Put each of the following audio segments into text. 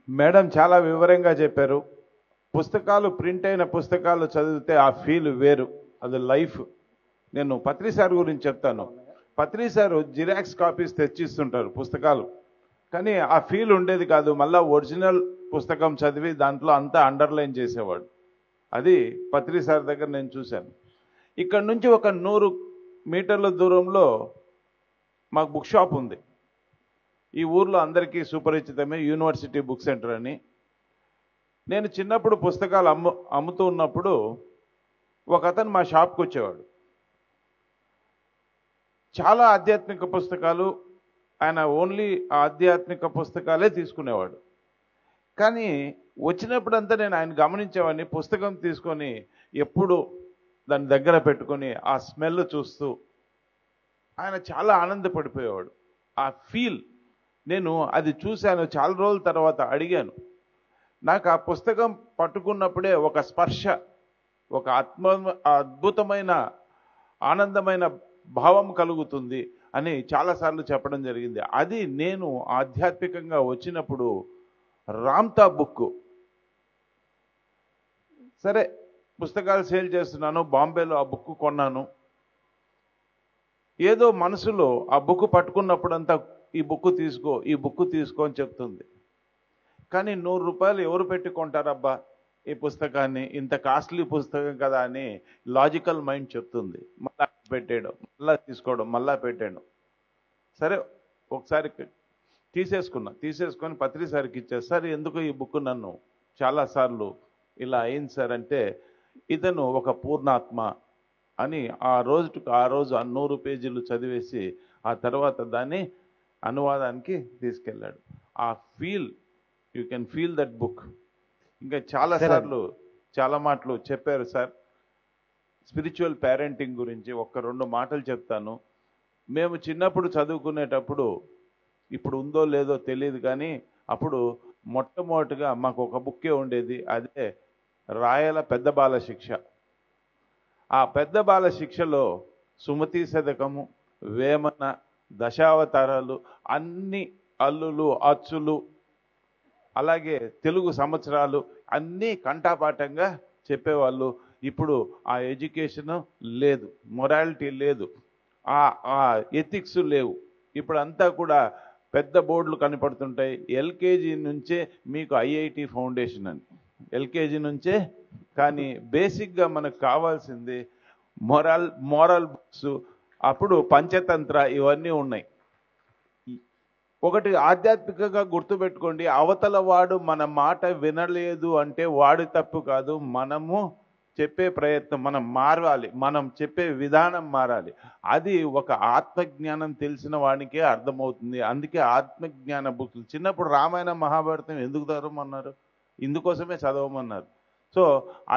Madam చాలా వివరంగా చెప్పారు. పుస్తకాలు ప్రింట్ అయిన పుస్తకాలు చదివితే ఆ ఫీల్ వేరు, అది లైఫ్. నేను పత్రి సార్ గురించి చెప్తాను. పత్రి సారు జిరాక్స్ కాపీస్ తెచ్చిస్తుంటారు పుస్తకాలు, కానీ ఆ ఫీల్ ఉండేది కాదు. మళ్ళా ఒరిజినల్ పుస్తకం చదివి దాంట్లో అంతా అండర్లైన్ చేసేవాడు. అది పత్రి సార్ దగ్గర నేను చూశాను. ఇక్కడ నుంచి ఒక 100 మీటర్ల దూరంలో మాకు బుక్ షాప్ ఉంది. ఈ ఊర్లో అందరికీ సుపరిచితమే, యూనివర్సిటీ బుక్ సెంటర్ అని. నేను చిన్నప్పుడు పుస్తకాలు అమ్ముతూ ఉన్నప్పుడు ఒక అతను మా షాప్కి వచ్చేవాడు. చాలా ఆధ్యాత్మిక పుస్తకాలు, ఆయన ఓన్లీ ఆధ్యాత్మిక పుస్తకాలే తీసుకునేవాడు. కానీ వచ్చినప్పుడంతా నేను ఆయన గమనించేవాడిని, పుస్తకం తీసుకొని ఎప్పుడు దాని దగ్గర పెట్టుకొని ఆ స్మెల్ చూస్తూ ఆయన చాలా ఆనందపడిపోయేవాడు. ఆ ఫీల్ నేను అది చూశాను. చాలా రోజుల తర్వాత అడిగాను, నాకు ఆ పుస్తకం పట్టుకున్నప్పుడే ఒక స్పర్శ, ఒక అద్భుతమైన ఆనందమైన భావం కలుగుతుంది అని చాలాసార్లు చెప్పడం జరిగింది. అది నేను ఆధ్యాత్మికంగా వచ్చినప్పుడు రామ్తా బుక్, సరే పుస్తకాలు సేల్ చేస్తున్నాను, బాంబేలో ఆ బుక్ కొన్నాను. ఏదో మనసులో ఆ బుక్ పట్టుకున్నప్పుడంతా ఈ బుక్ తీసుకో, ఈ బుక్ తీసుకో అని చెప్తుంది. కానీ 100 రూపాయలు ఎవరు పెట్టి కొంటారబ్బా ఈ పుస్తకాన్ని, ఇంత కాస్ట్లీ పుస్తకం కదా అని లాజికల్ మైండ్ చెప్తుంది. మళ్ళా పెట్టేయడం, మళ్ళా తీసుకోవడం, మళ్ళా పెట్టేయడం. సరే ఒకసారి తీసేసుకొని పత్రి సార్కి ఇచ్చారు. సార్ ఎందుకు ఈ బుక్ నన్ను చాలాసార్లు ఇలా అయింది సార్ అంటే, ఇతను ఒక పూర్ణాత్మ అని ఆ రోజు 100 పేజీలు చదివేసి ఆ తర్వాత దాన్ని అనువాదానికి తీసుకెళ్ళాడు. ఆ feel, you can feel that book. ఇంకా చాలాసార్లు చాలా మాటలు చెప్పారు సార్. స్పిరిచువల్ పేరెంటింగ్ గురించి 1-2 మాటలు చెప్తాను. మేము చిన్నప్పుడు చదువుకునేటప్పుడు, ఇప్పుడు ఉందో లేదో తెలియదు కానీ, అప్పుడు మొట్టమొదటిగా మాకు ఒక బుక్కే ఉండేది, అదే రాయల పెద్ద బాల శిక్ష. ఆ పెద్ద బాల శిక్షలో సుమతి శతకము, వేమన, దశావతారాలు, అన్ని అల్లులు అచ్చులు, అలాగే తెలుగు సంవత్సరాలు అన్నీ కంఠాపాఠంగా చెప్పేవాళ్ళు. ఇప్పుడు ఆ ఎడ్యుకేషన్ లేదు, మొరాలిటీ లేదు, ఆ ఎథిక్స్ లేవు. ఇప్పుడు అంతా కూడా పెద్ద బోర్డులు కనపడుతుంటాయి. ఎల్కేజీ నుంచే మీకు ఐఐటి ఫౌండేషన్ అని, ఎల్కేజీ నుంచే. కానీ బేసిక్గా మనకు కావాల్సింది మోరల్ బుక్స్, అప్పుడు పంచతంత్ర, ఇవన్నీ ఉన్నాయి. ఒకటి ఆధ్యాత్మికంగా గుర్తుపెట్టుకోండి, అవతల వాడు మన మాట వినలేదు అంటే వాడి తప్పు కాదు, మనము చెప్పే ప్రయత్నం, మనం మారాలి, మనం చెప్పే విధానం మారాలి. అది ఒక ఆత్మజ్ఞానం తెలిసిన వాడికే అర్థమవుతుంది. అందుకే ఆత్మజ్ఞాన బుక్లు చిన్నప్పుడు రామాయణ మహాభారతం ఎందుకు చదవమన్నారు? ఇందుకోసమే చదవమన్నారు. సో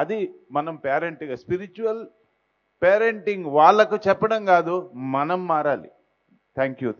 అది మనం పేరెంట్గా, స్పిరిచువల్ పేరెంటింగ్ వాళ్ళకు చెప్పడం కాదు, మనం మారాలి. Thank you.